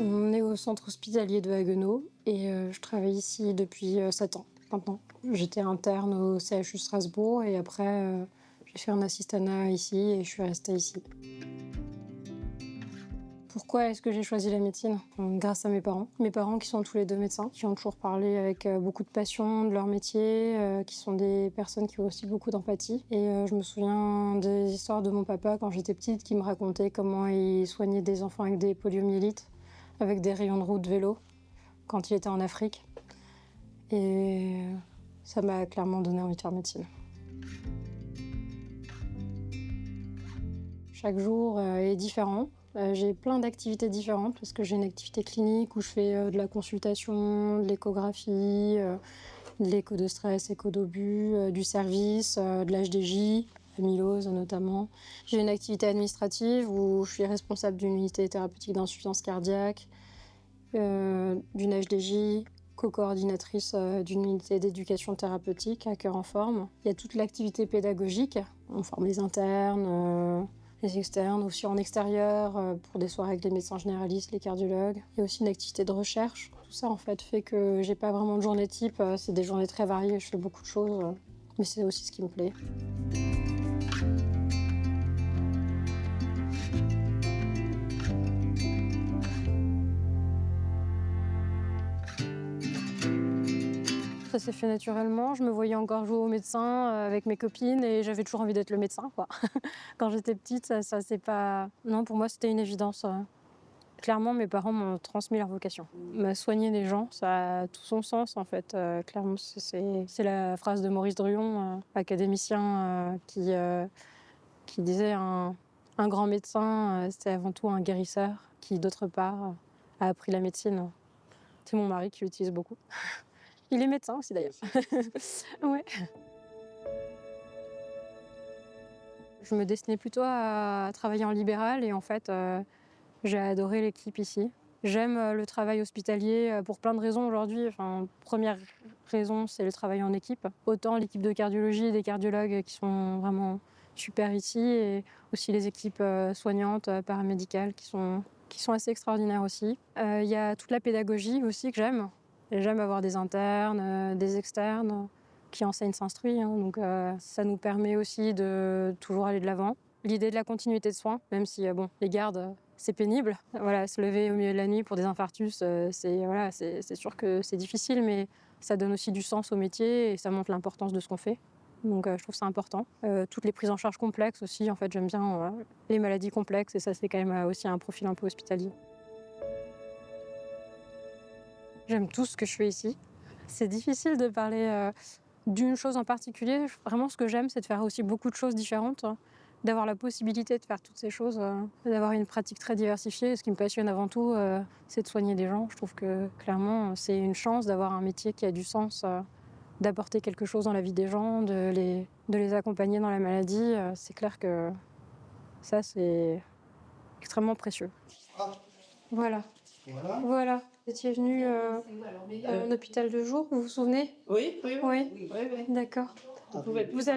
On est au centre hospitalier de Haguenau et je travaille ici depuis 7 ans maintenant. J'étais interne au CHU Strasbourg et après j'ai fait un assistanat ici et je suis restée ici. Pourquoi est-ce que j'ai choisi la médecine? Grâce à mes parents. Mes parents qui sont tous les deux médecins, qui ont toujours parlé avec beaucoup de passion de leur métier, qui sont des personnes qui ont aussi beaucoup d'empathie. Et je me souviens des histoires de mon papa quand j'étais petite qui me racontait comment il soignait des enfants avec des poliomyélites, avec des rayons de roue de vélo, quand il était en Afrique. Et ça m'a clairement donné envie de faire médecine. Chaque jour est différent. J'ai plein d'activités différentes parce que j'ai une activité clinique où je fais de la consultation, de l'échographie, de l'écho de stress, écho d'obus, du service, de l'HDJ, amylose notamment. J'ai une activité administrative où je suis responsable d'une unité thérapeutique d'insuffisance cardiaque, d'une HDJ, co-coordinatrice d'une unité d'éducation thérapeutique à Cœur en Forme. Il y a toute l'activité pédagogique, on forme les internes, les externes, aussi en extérieur, pour des soirées avec les médecins généralistes, les cardiologues. Il y a aussi une activité de recherche. Tout ça, en fait, fait que j'ai pas vraiment de journée type. C'est des journées très variées, je fais beaucoup de choses. Mais c'est aussi ce qui me plaît. Ça s'est fait naturellement. Je me voyais encore jouer au médecin avec mes copines et j'avais toujours envie d'être le médecin, quoi. Quand j'étais petite, ça c'est pas... Non, pour moi, c'était une évidence. Clairement, mes parents m'ont transmis leur vocation. Soigner les gens, ça a tout son sens, en fait. Clairement, c'est la phrase de Maurice Druon, académicien, qui disait un grand médecin, c'est avant tout un guérisseur qui, d'autre part, a appris la médecine. C'est mon mari qui l'utilise beaucoup. Il est médecin aussi, d'ailleurs. Ouais. Je me destinais plutôt à travailler en libéral et en fait, j'ai adoré l'équipe ici. J'aime le travail hospitalier pour plein de raisons aujourd'hui. Enfin, première raison, c'est le travail en équipe. Autant l'équipe de cardiologie et des cardiologues qui sont vraiment super ici et aussi les équipes soignantes, paramédicales qui sont assez extraordinaires aussi. Il y a toute la pédagogie aussi que j'aime. J'aime avoir des internes, des externes qui enseignent s'instruire. Donc ça nous permet aussi de toujours aller de l'avant. L'idée de la continuité de soins, même si bon, les gardes, c'est pénible. Voilà, se lever au milieu de la nuit pour des infarctus, c'est sûr que c'est difficile, mais ça donne aussi du sens au métier et ça montre l'importance de ce qu'on fait. Donc je trouve ça important. Toutes les prises en charge complexes aussi, en fait, j'aime bien les maladies complexes et ça, c'est quand même aussi un profil un peu hospitalier. J'aime tout ce que je fais ici. C'est difficile de parler d'une chose en particulier. Vraiment, ce que j'aime, c'est de faire aussi beaucoup de choses différentes, d'avoir la possibilité de faire toutes ces choses, d'avoir une pratique très diversifiée. Ce qui me passionne avant tout, c'est de soigner des gens. Je trouve que, clairement, c'est une chance d'avoir un métier qui a du sens, d'apporter quelque chose dans la vie des gens, de les accompagner dans la maladie. C'est clair que ça, c'est extrêmement précieux. Voilà. Voilà. Vous étiez venu en hôpital de jour, vous vous souvenez? Oui. Oui. D'accord. Vous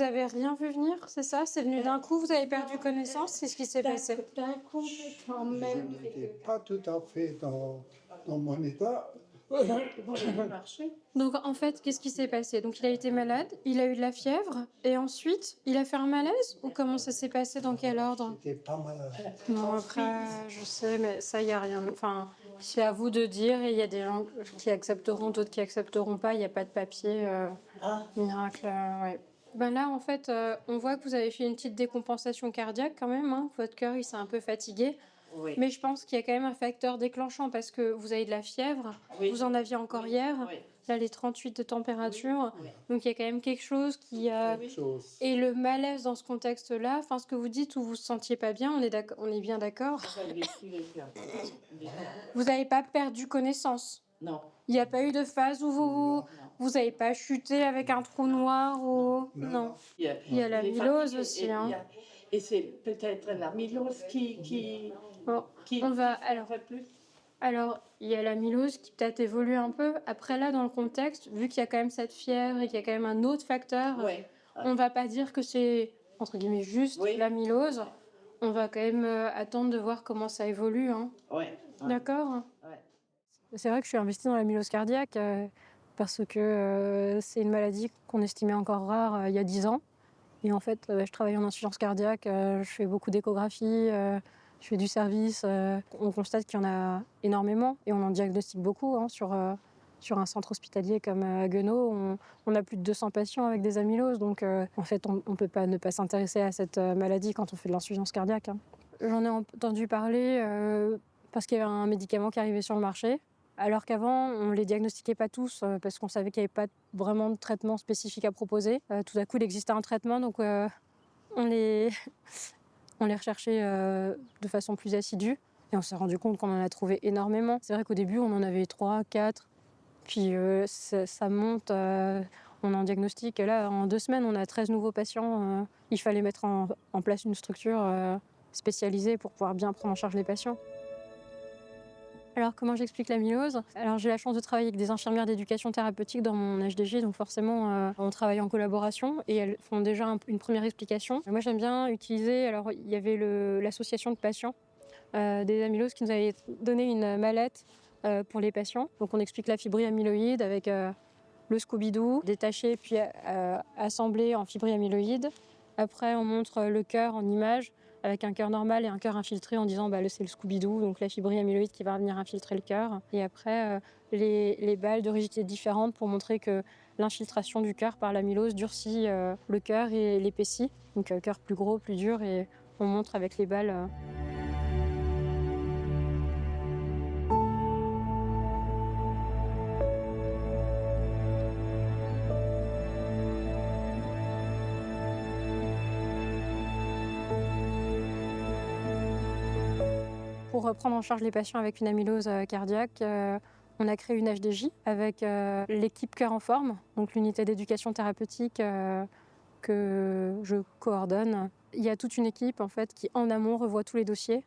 avez rien vu venir, c'est ça? C'est venu d'un coup, vous avez perdu connaissance? C'est ce qui s'est passé? D'un coup, mais quand même. Je n'étais pas tout à fait dans mon état. marché. Donc en fait, qu'est-ce qui s'est passé? Donc il a été malade, il a eu de la fièvre et ensuite il a fait un malaise ou comment ça s'est passé? Dans quel ordre? J'étais pas malade. Non, Ensuite, après, je sais, mais ça, il y a rien. Enfin, c'est à vous de dire et il y a des gens qui accepteront, d'autres qui accepteront pas. Il n'y a pas de papier ah, miracle. Ouais. Ben là, en fait, on voit que vous avez fait une petite décompensation cardiaque quand même, hein. Votre cœur, il s'est un peu fatigué. oui, Mais je pense qu'il y a quand même un facteur déclenchant parce que vous avez de la fièvre, oui, vous en aviez encore hier, oui, là les 38 de température, oui, donc il y a quand même quelque chose qui oui. Chose. et le malaise dans ce contexte-là, enfin ce que vous dites où vous vous sentiez pas bien, on est bien d'accord. J'avais vécu les gars. Vous n'avez pas perdu connaissance. Non, Il n'y a pas eu de phase où non. vous n'avez pas chuté avec un trou noir ou non. Il y a la Il est mylose fatigué aussi, et, hein. et c'est peut-être la mylose Bon, qui on va fait fait plus. alors, il y a la mylose qui peut-être évolue un peu. Après, là, dans le contexte, vu qu'il y a quand même cette fièvre et qu'il y a quand même un autre facteur, Oui, on va pas dire que c'est, entre guillemets, juste Oui. la mylose. On va quand même attendre de voir comment ça évolue, hein. oui, D'accord? oui. C'est vrai que je suis investie dans la mylose cardiaque parce que c'est une maladie qu'on estimait encore rare il y a 10 ans. Et en fait, je travaille en insuffisance cardiaque, je fais beaucoup d'échographies, je fais du service. On constate qu'il y en a énormément et on en diagnostique beaucoup, hein, sur un centre hospitalier comme à Guenot. On a plus de 200 patients avec des amyloses. Donc, en fait, on ne peut pas ne pas s'intéresser à cette maladie quand on fait de l'insuffisance cardiaque, hein. J'en ai entendu parler parce qu'il y avait un médicament qui arrivait sur le marché. Alors qu'avant, on ne les diagnostiquait pas tous parce qu'on savait qu'il n'y avait pas vraiment de traitement spécifique à proposer. Tout à coup, il existait un traitement, donc on les, on les recherchait de façon plus assidue. Et on s'est rendu compte qu'on en a trouvé énormément. C'est vrai qu'au début, on en avait 3, 4, puis ça monte, on en diagnostique. Et là, en 2 semaines, on a 13 nouveaux patients. Il fallait mettre en place une structure spécialisée pour pouvoir bien prendre en charge les patients. Alors, comment j'explique l'amylose? Alors, j'ai la chance de travailler avec des infirmières d'éducation thérapeutique dans mon HDG, donc forcément, on travaille en collaboration et elles font déjà une première explication. Moi, j'aime bien utiliser, alors il y avait l'association de patients des amyloses qui nous avait donné une mallette pour les patients. Donc, on explique la fibrie amyloïde avec le Scooby-Doo détaché puis assemblé en fibrie amyloïde. Après, on montre le cœur en image avec un cœur normal et un cœur infiltré en disant c'est le Scooby-Doo, donc la fibrie amyloïde qui va venir infiltrer le cœur. Et après, les balles de rigidité différentes pour montrer que l'infiltration du cœur par l'amylose durcit le cœur et l'épaissit. Donc le cœur plus gros, plus dur, et on montre avec les balles. Pour prendre en charge les patients avec une amylose cardiaque, on a créé une HDJ avec l'équipe Cœur en forme, donc l'unité d'éducation thérapeutique que je coordonne. Il y a toute une équipe en fait qui en amont revoit tous les dossiers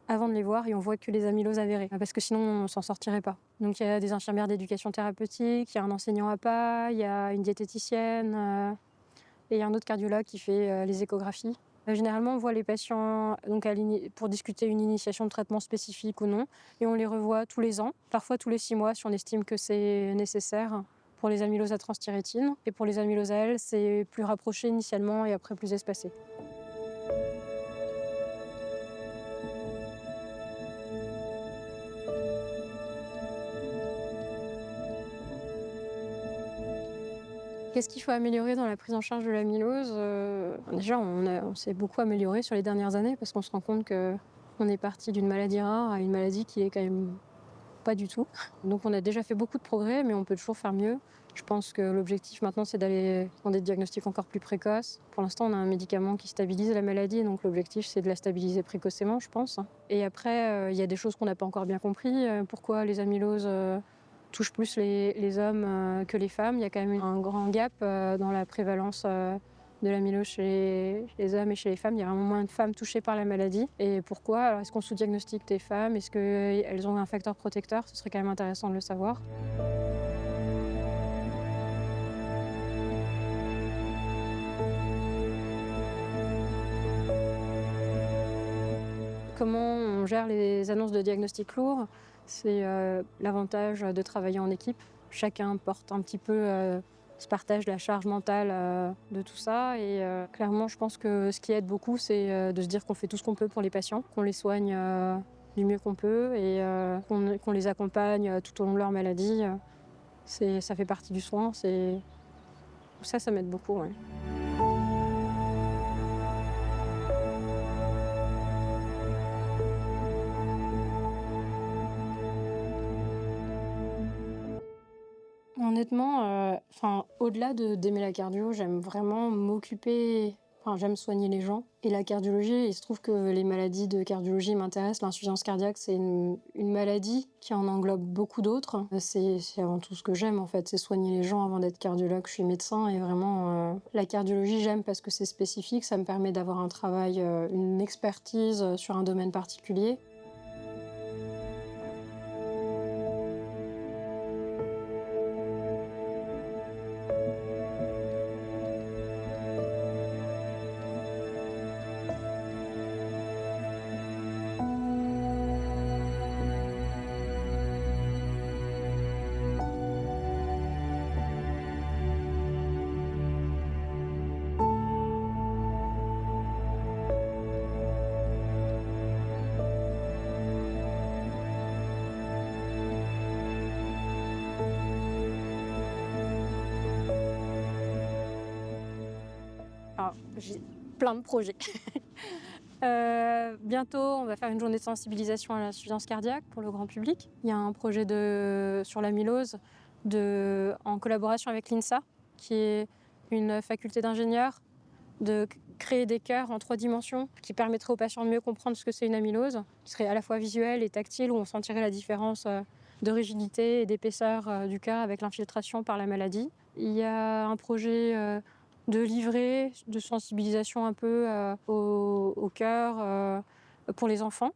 avant de les voir et on voit que les amyloses avérées parce que sinon on s'en sortirait pas. Donc il y a des infirmières d'éducation thérapeutique, il y a un enseignant APA, il y a une diététicienne et il y a un autre cardiologue qui fait les échographies. Généralement, on voit les patients donc, pour discuter une initiation de traitement spécifique ou non, et on les revoit tous les ans, parfois tous les 6 mois si on estime que c'est nécessaire pour les amyloses à transthyrétine. Et pour les amyloses à L, c'est plus rapproché initialement et après plus espacé. Qu'est-ce qu'il faut améliorer dans la prise en charge de l'amylose? Déjà, on s'est beaucoup amélioré sur les dernières années parce qu'on se rend compte qu'on est parti d'une maladie rare à une maladie qui est quand même pas du tout. Donc on a déjà fait beaucoup de progrès, mais on peut toujours faire mieux. Je pense que l'objectif maintenant, c'est d'aller dans des diagnostics encore plus précoces. Pour l'instant, on a un médicament qui stabilise la maladie, donc l'objectif, c'est de la stabiliser précocement, je pense. Et après, il y a des choses qu'on n'a pas encore bien compris. Pourquoi les amyloses touchent plus les hommes que les femmes? Il y a quand même un grand gap dans la prévalence de l'amylose chez les hommes et chez les femmes. Il y a vraiment moins de femmes touchées par la maladie. Et pourquoi? Alors, est-ce qu'on sous-diagnostique des femmes? Est-ce qu'elles ont un facteur protecteur? Ce serait quand même intéressant de le savoir. Comment on gère les annonces de diagnostic lourds? C'est l'avantage de travailler en équipe. Chacun porte un petit peu, se partage la charge mentale de tout ça et clairement, je pense que ce qui aide beaucoup, c'est de se dire qu'on fait tout ce qu'on peut pour les patients, qu'on les soigne du mieux qu'on peut et qu'on les accompagne tout au long de leur maladie. Ça fait partie du soin. Ça m'aide beaucoup, ouais. Honnêtement, au-delà d'aimer la cardio, j'aime vraiment j'aime soigner les gens et la cardiologie, il se trouve que les maladies de cardiologie m'intéressent. L'insuffisance cardiaque, c'est une maladie qui en englobe beaucoup d'autres. C'est avant tout ce que j'aime, en fait, c'est soigner les gens avant d'être cardiologue. Je suis médecin et vraiment, la cardiologie, j'aime parce que c'est spécifique, ça me permet d'avoir un travail, une expertise, sur un domaine particulier. Alors, j'ai plein de projets. Bientôt, on va faire une journée de sensibilisation à l'insuffisance cardiaque pour le grand public. Il y a un projet sur l'amylose en collaboration avec l'INSA, qui est une faculté d'ingénieurs, de créer des cœurs en 3 dimensions qui permettraient aux patients de mieux comprendre ce que c'est une amylose, qui serait à la fois visuelle et tactile, où on sentirait la différence de rigidité et d'épaisseur du cœur avec l'infiltration par la maladie. Il y a un projet de livret, de sensibilisation un peu au cœur pour les enfants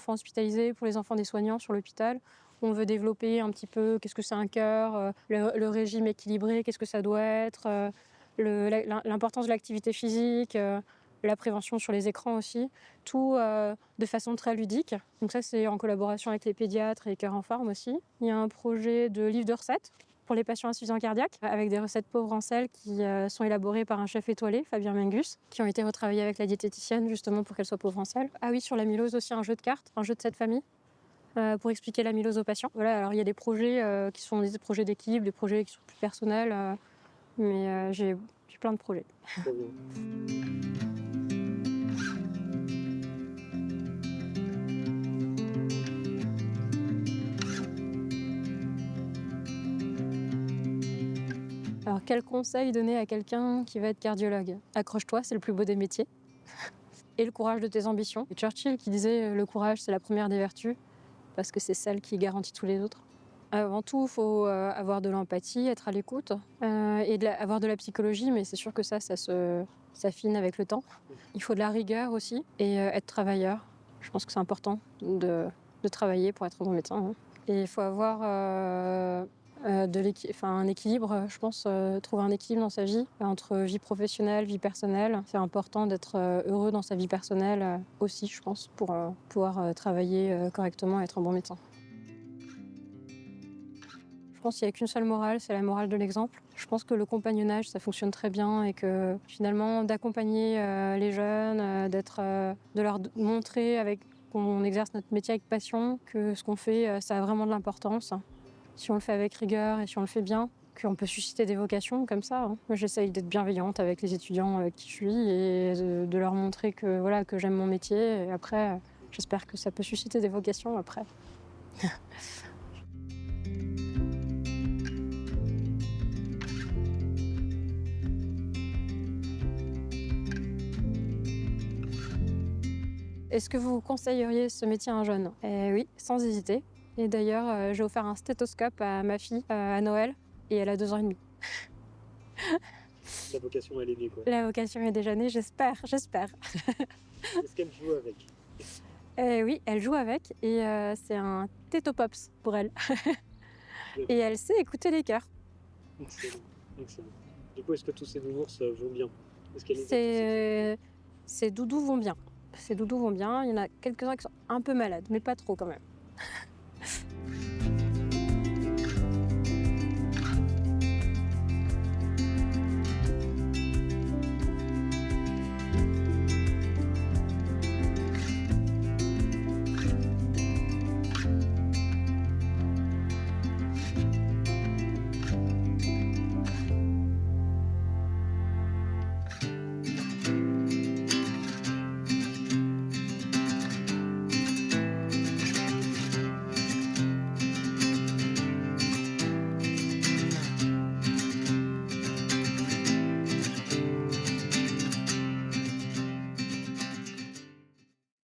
hospitalisés, pour les enfants des soignants sur l'hôpital. On veut développer un petit peu qu'est-ce que c'est un cœur, le régime équilibré, qu'est-ce que ça doit être, l'importance de l'activité physique, la prévention sur les écrans aussi, tout de façon très ludique. Donc ça, c'est en collaboration avec les pédiatres et Cœur en Forme aussi. Il y a un projet de livre de recettes pour les patients insuffisants cardiaques, avec des recettes pauvres en sel qui sont élaborées par un chef étoilé, Fabien Mengus, qui ont été retravaillées avec la diététicienne justement pour qu'elles soient pauvres en sel. Ah oui, sur l'amylose aussi, un jeu de cartes, un jeu de cette famille, pour expliquer l'amylose aux patients. Voilà, alors il y a des projets qui sont des projets d'équipe, des projets qui sont plus personnels, mais j'ai plein de projets. Alors, quel conseil donner à quelqu'un qui va être cardiologue? Accroche-toi, c'est le plus beau des métiers. Et le courage de tes ambitions. Et Churchill qui disait le courage, c'est la première des vertus, parce que c'est celle qui garantit tous les autres. Avant tout, il faut avoir de l'empathie, être à l'écoute et avoir de la psychologie, mais c'est sûr que ça s'affine avec le temps. Il faut de la rigueur aussi et être travailleur. Je pense que c'est important de travailler pour être un bon médecin, hein. Et il faut avoir un équilibre, je pense, trouver un équilibre dans sa vie, entre vie professionnelle, vie personnelle. C'est important d'être heureux dans sa vie personnelle aussi, je pense, pour pouvoir travailler correctement et être un bon médecin. Je pense qu'il n'y a qu'une seule morale, c'est la morale de l'exemple. Je pense que le compagnonnage, ça fonctionne très bien et que finalement, d'accompagner les jeunes, de leur montrer qu'on exerce notre métier avec passion, que ce qu'on fait, ça a vraiment de l'importance. Si on le fait avec rigueur et si on le fait bien, qu'on peut susciter des vocations comme ça, hein. Moi, j'essaye d'être bienveillante avec les étudiants avec qui je suis et de leur montrer que, voilà, que j'aime mon métier. Et après, j'espère que ça peut susciter des vocations après. Est-ce que vous conseilleriez ce métier à un jeune? Oui, sans hésiter. Et d'ailleurs, j'ai offert un stéthoscope à ma fille à Noël et elle a 2 ans et demi. La vocation, elle est née, quoi. La vocation est déjà née, j'espère. Est-ce qu'elle joue avec? Oui, elle joue avec et c'est un Tétopops pour elle. Et elle sait écouter les cœurs. Excellent, excellent. Du coup, est-ce que tous ces nounours vont bien? Est-ce qu'elle les a tous Ces ces doudous vont bien. Ces doudous vont bien. Il y en a quelques-uns qui sont un peu malades, mais pas trop quand même.